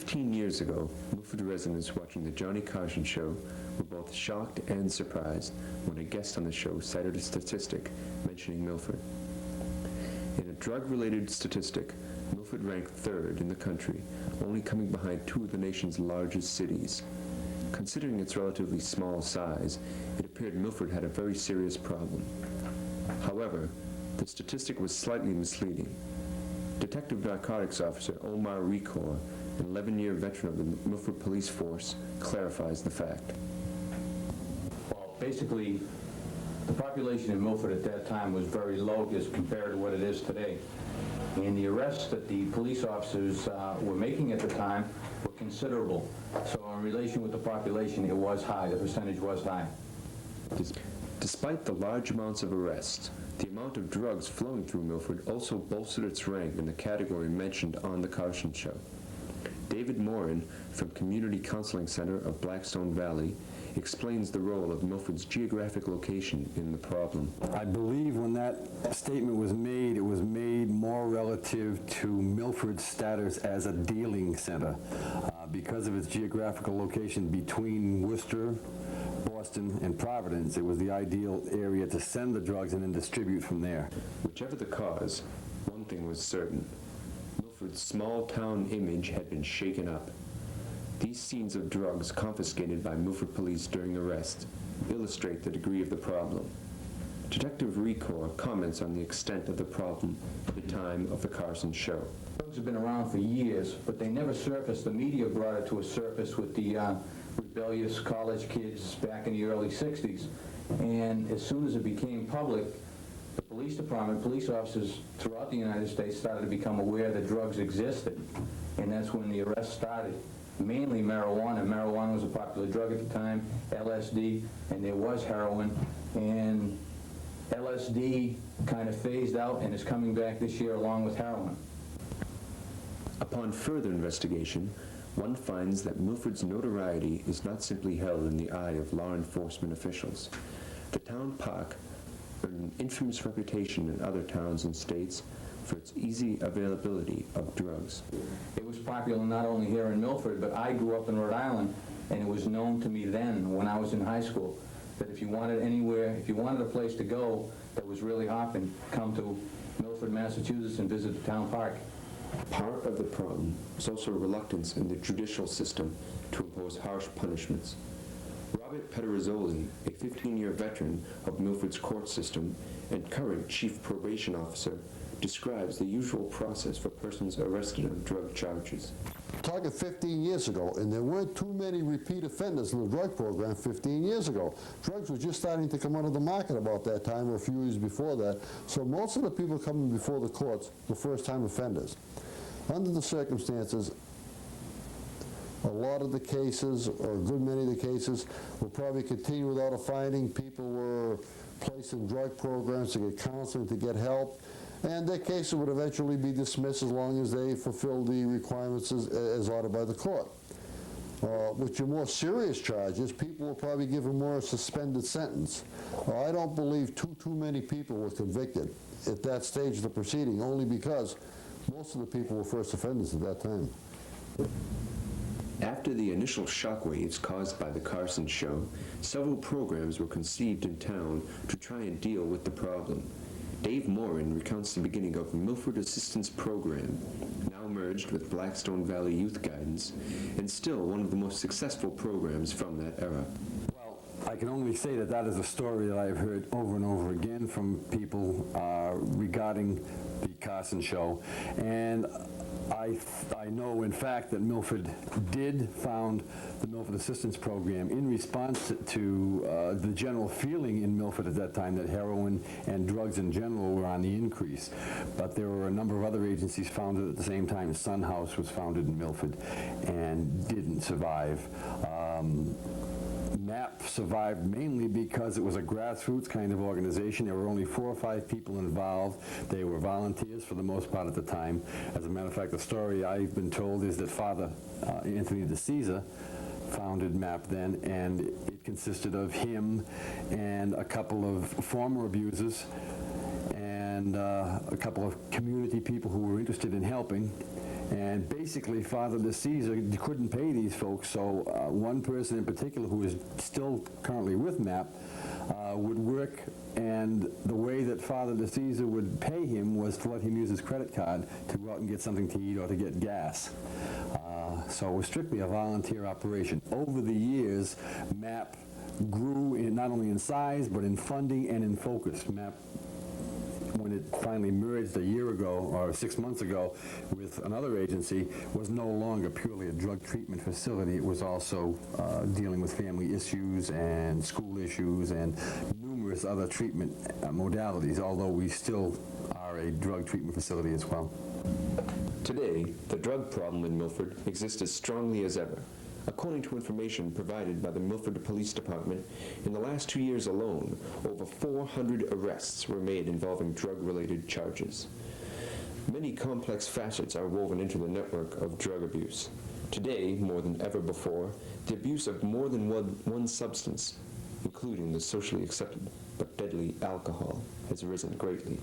15 years ago, Milford residents watching the Johnny Carson show were both shocked and surprised when a guest on the show cited a statistic mentioning Milford. In a drug-related statistic, Milford ranked third in the country, only coming behind two of the nation's largest cities. Considering its relatively small size, it appeared Milford had a very serious problem. However, the statistic was slightly misleading. Detective Narcotics Officer Omar Recor, an 11-year veteran of the Milford Police Force, clarifies the fact. Well, basically, the population in Milford at that time was very low as compared to what it is today. And the arrests that the police officers were making at the time were considerable. So in relation with the population, it was high. The percentage was high. Despite the large amounts of arrests, the amount of drugs flowing through Milford also bolstered its rank in the category mentioned on The Carson Show. David Morin from Community Counseling Center of Blackstone Valley explains the role of Milford's geographic location in the problem. I believe when that statement was made, it was made more relative to Milford's status as a dealing center because of its geographical location between Worcester, Boston, and Providence. It was the ideal area to send the drugs and then distribute from there. Whichever the cause, one thing was certain. Milford's small-town image had been shaken up. These scenes of drugs confiscated by Milford police during arrest illustrate the degree of the problem. Detective Recor comments on the extent of the problem at the time of The Carson Show. Drugs have been around for years, but they never surfaced. The media brought it to a surface with the rebellious college kids back in the early 60s. And as soon as it became public, the police department, police officers throughout the United States started to become aware that drugs existed. And that's when the arrest started. Mainly marijuana. Marijuana was a popular drug at the time, LSD, and there was heroin. And LSD kind of phased out and is coming back this year along with heroin. Upon further investigation, one finds that Milford's notoriety is not simply held in the eye of law enforcement officials. The town park earned an infamous reputation in other towns and states for its easy availability of drugs. It was popular not only here in Milford, but I grew up in Rhode Island, and it was known to me then, when I was in high school, that if you wanted anywhere, if you wanted a place to go that was really hopping, come to Milford, Massachusetts, and visit the town park. Part of the problem is also reluctance in the judicial system to impose harsh punishments. Robert Pederzoli, a 15-year veteran of Milford's court system and current chief probation officer, describes the usual process for persons arrested on drug charges. Talking 15 years ago, and there weren't too many repeat offenders in the drug program 15 years ago. Drugs were just starting to come onto the market about that time, or a few years before that, so most of the people coming before the courts were first-time offenders. Under the circumstances, a lot of the cases, or a good many of the cases, will probably continue without a finding. People were placed in drug programs to get counseling, to get help, and their cases would eventually be dismissed as long as they fulfilled the requirements as ordered by the court. With your more serious charges, people will probably give a more suspended sentence. I don't believe too many people were convicted at that stage of the proceeding, only because most of the people were first offenders at that time. After the initial shockwaves caused by The Carson Show, several programs were conceived in town to try and deal with the problem. Dave Morin recounts the beginning of Milford Assistance Program, now merged with Blackstone Valley Youth Guidance, and still one of the most successful programs from that era. Well, I can only say that that is a story that I've heard over and over again from people regarding The Carson Show, and I know, in fact, that Milford did found the Milford Assistance Program in response to the general feeling in Milford at that time that heroin and drugs in general were on the increase. But there were a number of other agencies founded at the same time. Sun House was founded in Milford and didn't survive. MAP survived mainly because it was a grassroots kind of organization. There were only 4 or 5 people involved. They were volunteers for the most part at the time. As a matter of fact, the story I've been told is that Father Anthony DeCesar founded MAP then, and it consisted of him and a couple of former abusers and a couple of community people who were interested in helping. And basically, Father DeCesar couldn't pay these folks, so one person in particular who is still currently with MAP would work, and the way that Father DeCesar would pay him was to let him use his credit card to go out and get something to eat or to get gas. So it was strictly a volunteer operation. Over the years, MAP grew not only in size, but in funding and in focus. MAP, when it finally merged a year ago or 6 months ago with another agency, was no longer purely a drug treatment facility. It was also dealing with family issues and school issues and numerous other treatment modalities, although we still are a drug treatment facility as well. Today, the drug problem in Milford exists as strongly as ever. According to information provided by the Milford Police Department, in the last 2 years alone, over 400 arrests were made involving drug-related charges. Many complex facets are woven into the network of drug abuse. Today, more than ever before, the abuse of more than one substance, including the socially accepted but deadly alcohol, has risen greatly.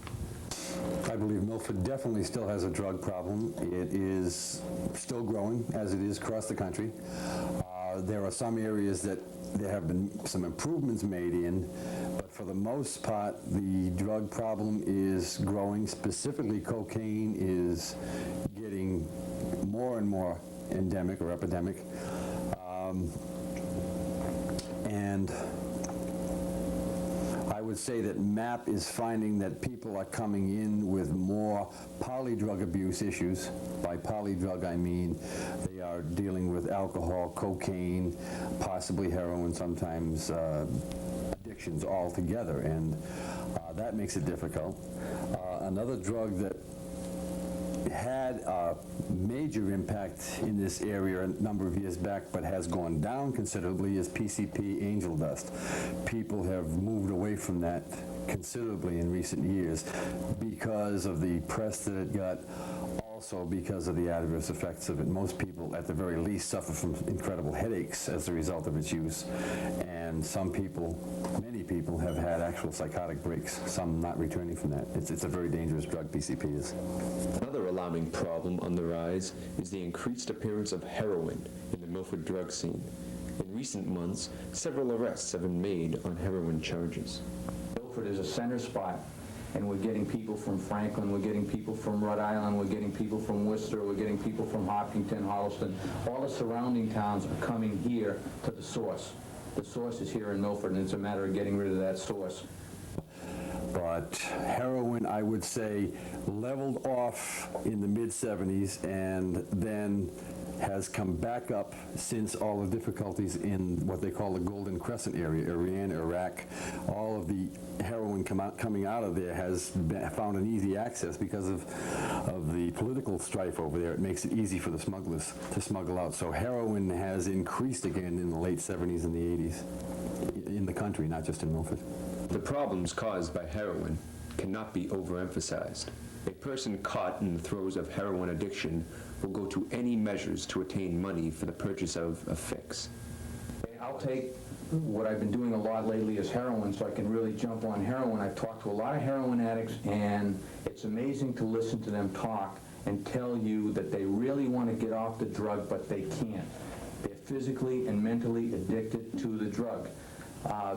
I believe Milford definitely still has a drug problem. It is still growing, as it is across the country. There are some areas that there have been some improvements made in, but for the most part, the drug problem is growing. Specifically, cocaine is getting more and more endemic or epidemic. And I would say that MAP is finding that people are coming in with more polydrug abuse issues. By polydrug, I mean they are dealing with alcohol, cocaine, possibly heroin, sometimes addictions altogether, and that makes it difficult. Another drug that had a major impact in this area a number of years back, but has gone down considerably, is PCP angel dust. People have moved away from that considerably in recent years because of the press that it got, also because of the adverse effects of it. Most people, at the very least, suffer from incredible headaches as a result of its use, and some people, many people, have had actual psychotic breaks, some not returning from that. It's a very dangerous drug, PCP is. Another alarming problem on the rise is the increased appearance of heroin in the Milford drug scene. In recent months, several arrests have been made on heroin charges. Milford is a center spot, and we're getting people from Franklin, we're getting people from Rhode Island, we're getting people from Worcester, we're getting people from Hopkinton, Holliston. All the surrounding towns are coming here to the source. The source is here in Milford, and it's a matter of getting rid of that source. But heroin, I would say, leveled off in the mid-'70s and then has come back up since all the difficulties in what they call the Golden Crescent area, Iran, Iraq. All of the heroin coming out of there has found an easy access because of the political strife over there. It makes it easy for the smugglers to smuggle out. So heroin has increased again in the late 70s and the 80s in the country, not just in Milford. The problems caused by heroin cannot be overemphasized. A person caught in the throes of heroin addiction will go to any measures to attain money for the purchase of a fix. I'll take what I've been doing a lot lately is heroin, so I can really jump on heroin. I've talked to a lot of heroin addicts, and it's amazing to listen to them talk and tell you that they really want to get off the drug, but they can't. They're physically and mentally addicted to the drug.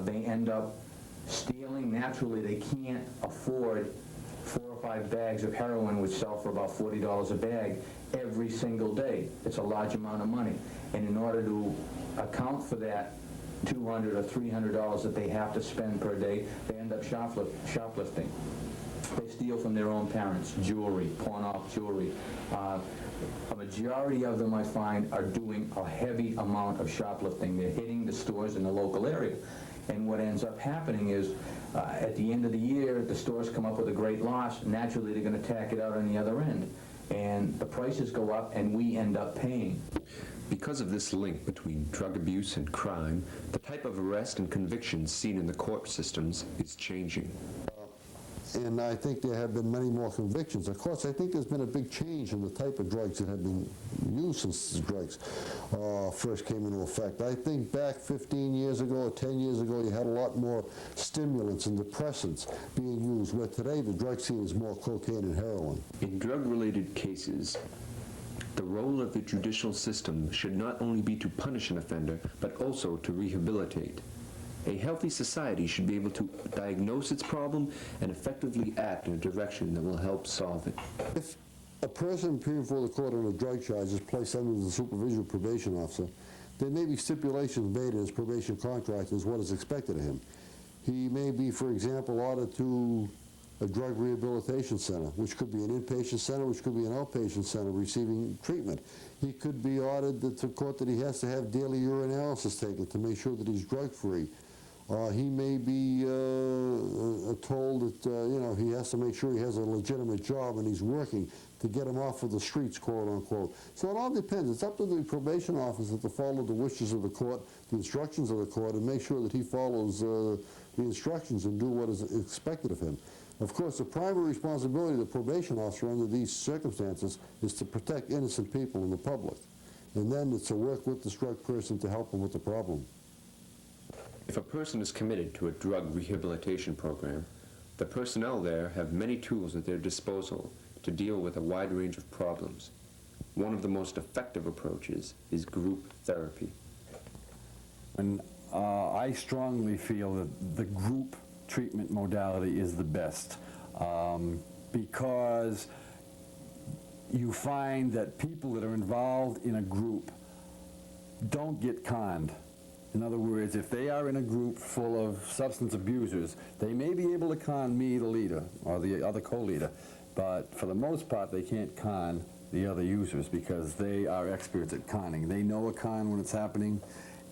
They end up stealing. Naturally, they can't afford 4 or 5 bags of heroin, which sell for about $40 a bag every single day. It's a large amount of money. And in order to account for that $200 or $300 that they have to spend per day, they end up shoplifting. They steal from their own parents, jewelry, pawn off jewelry. A majority of them, I find, are doing a heavy amount of shoplifting. They're hitting the stores in the local area. And what ends up happening is, at the end of the year, the stores come up with a great loss. Naturally, they're going to tack it out on the other end. And the prices go up, and we end up paying. Because of this link between drug abuse and crime, the type of arrest and convictions seen in the court systems is changing. And I think there have been many more convictions. Of course, I think there's been a big change in the type of drugs that have been used since the drugs first came into effect. I think back 15 years ago or 10 years ago, you had a lot more stimulants and depressants being used, where today the drug scene is more cocaine and heroin. In drug-related cases, The role of the judicial system should not only be to punish an offender, but also to rehabilitate. A healthy society should be able to diagnose its problem and effectively act in a direction that will help solve it. If a person appearing before the court on a drug charge is placed under the supervision of a probation officer, there may be stipulations made in his probation contract as what is expected of him. He may be, for example, ordered to a drug rehabilitation center, which could be an inpatient center, which could be an outpatient center receiving treatment. He could be ordered to court that he has to have daily urinalysis taken to make sure that he's drug-free. He may be told that, you know, he has to make sure he has a legitimate job and he's working to get him off of the streets, quote unquote. So it all depends. It's up to the probation officer to follow the wishes of the court, the instructions of the court, and make sure that he follows the instructions and do what is expected of him. Of course, the primary responsibility of the probation officer under these circumstances is to protect innocent people and the public. And then it's to work with this drug person to help him with the problem. If a person is committed to a drug rehabilitation program, the personnel there have many tools at their disposal to deal with a wide range of problems. One of the most effective approaches is group therapy. And I strongly feel that the group treatment modality is the best because you find that people that are involved in a group don't get conned. In other words, if they are in a group full of substance abusers, they may be able to con me, the leader, or the other co-leader, but for the most part, they can't con the other users because they are experts at conning. They know a con when it's happening,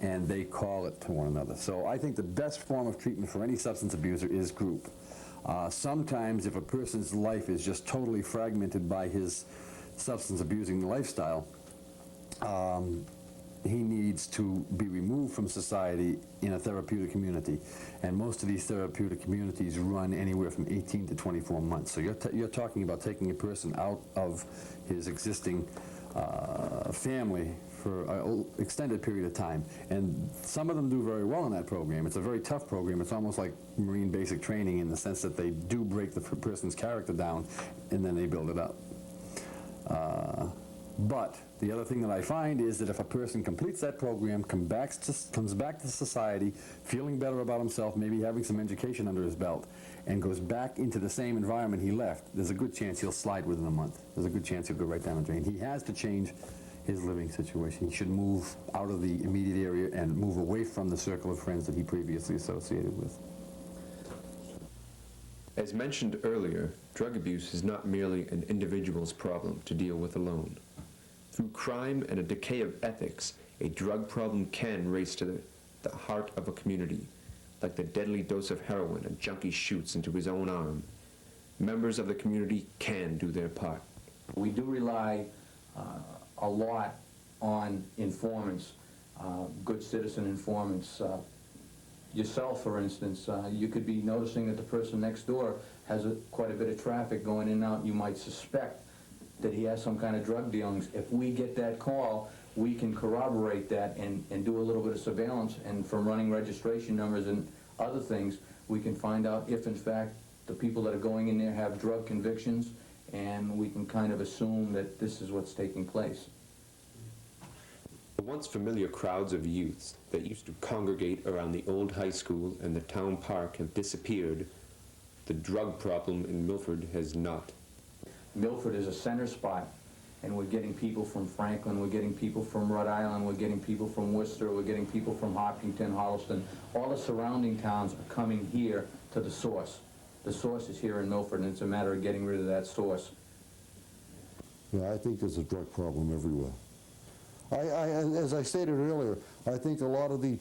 and they call it to one another. So I think the best form of treatment for any substance abuser is group. Sometimes if a person's life is just totally fragmented by his substance abusing lifestyle, he needs to be removed from society in a therapeutic community. And most of these therapeutic communities run anywhere from 18 to 24 months. So you're talking about taking a person out of his existing family for an extended period of time. And some of them do very well in that program. It's a very tough program. It's almost like Marine basic training in the sense that they do break the person's character down and then they build it up. But the other thing that I find is that if a person completes that program, comes back to society, feeling better about himself, maybe having some education under his belt, and goes back into the same environment he left, there's a good chance he'll slide within a month. There's a good chance he'll go right down the drain. He has to change his living situation. He should move out of the immediate area and move away from the circle of friends that he previously associated with. As mentioned earlier, drug abuse is not merely an individual's problem to deal with alone. Through crime and a decay of ethics, a drug problem can race to the heart of a community, like the deadly dose of heroin a junkie shoots into his own arm. Members of the community can do their part. We do rely a lot on informants, good citizen informants. Yourself, for instance, you could be noticing that the person next door has quite a bit of traffic going in and out. You might suspect that he has some kind of drug dealings. If we get that call, we can corroborate that and do a little bit of surveillance, and from running registration numbers and other things, we can find out if in fact the people that are going in there have drug convictions, and we can kind of assume that this is what's taking place. The once familiar crowds of youths that used to congregate around the old high school and the town park have disappeared. The drug problem in Milford has not. Milford is a center spot, and we're getting people from Franklin, we're getting people from Rhode Island, we're getting people from Worcester, we're getting people from Hopkinton, Holliston. All the surrounding towns are coming here to the source. The source is here in Milford, and it's a matter of getting rid of that source. Yeah, I think there's a drug problem everywhere. As I stated earlier, I think a lot of the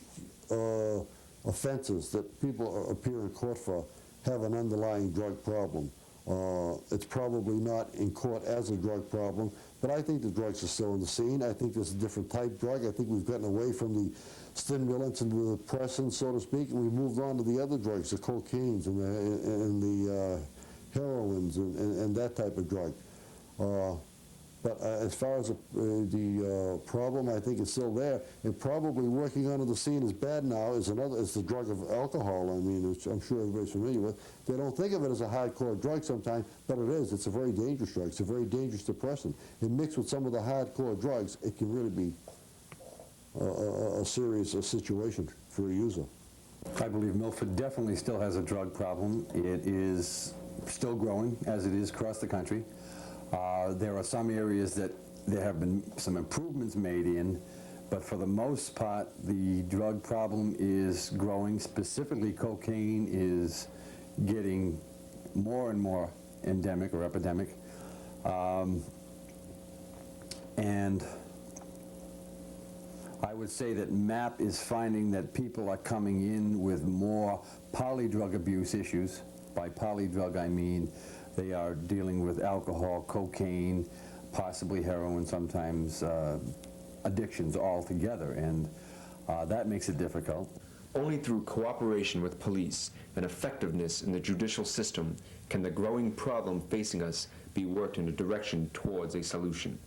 offenses that people appear in court for have an underlying drug problem. It's probably not in court as a drug problem, but I think the drugs are still in the scene. I think there's a different type drug. I think we've gotten away from the stimulants and the depressants, so to speak, and we've moved on to the other drugs, the cocaines and the heroines and that type of drug. But as far as the problem, I think it's still there, and probably working under the scene as bad now is the drug of alcohol. I mean, which I'm sure everybody's familiar with. They don't think of it as a hardcore drug sometimes, but it is. It's a very dangerous drug. It's a very dangerous depressant. And mixed with some of the hardcore drugs, it can really be a serious situation for a user. I believe Milford definitely still has a drug problem. It is still growing, as it is across the country. There are some areas that there have been some improvements made in, but for the most part, the drug problem is growing. Specifically, cocaine is getting more and more endemic or epidemic. And I would say that MAP is finding that people are coming in with more polydrug abuse issues. By polydrug, I mean they are dealing with alcohol, cocaine, possibly heroin, sometimes addictions altogether, and that makes it difficult. Only through cooperation with police and effectiveness in the judicial system can the growing problem facing us be worked in a direction towards a solution.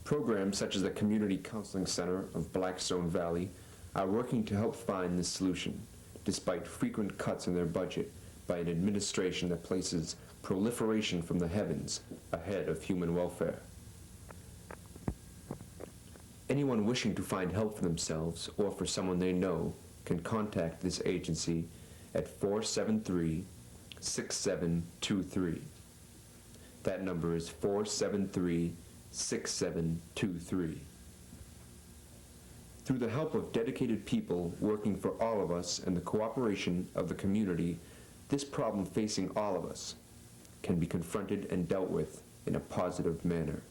Programs such as the Community Counseling Center of Blackstone Valley are working to help find this solution, despite frequent cuts in their budget by an administration that places proliferation from the heavens ahead of human welfare. Anyone wishing to find help for themselves or for someone they know can contact this agency at 473-6723. That number is 473-6723. Through the help of dedicated people working for all of us and the cooperation of the community, this problem facing all of us can be confronted and dealt with in a positive manner.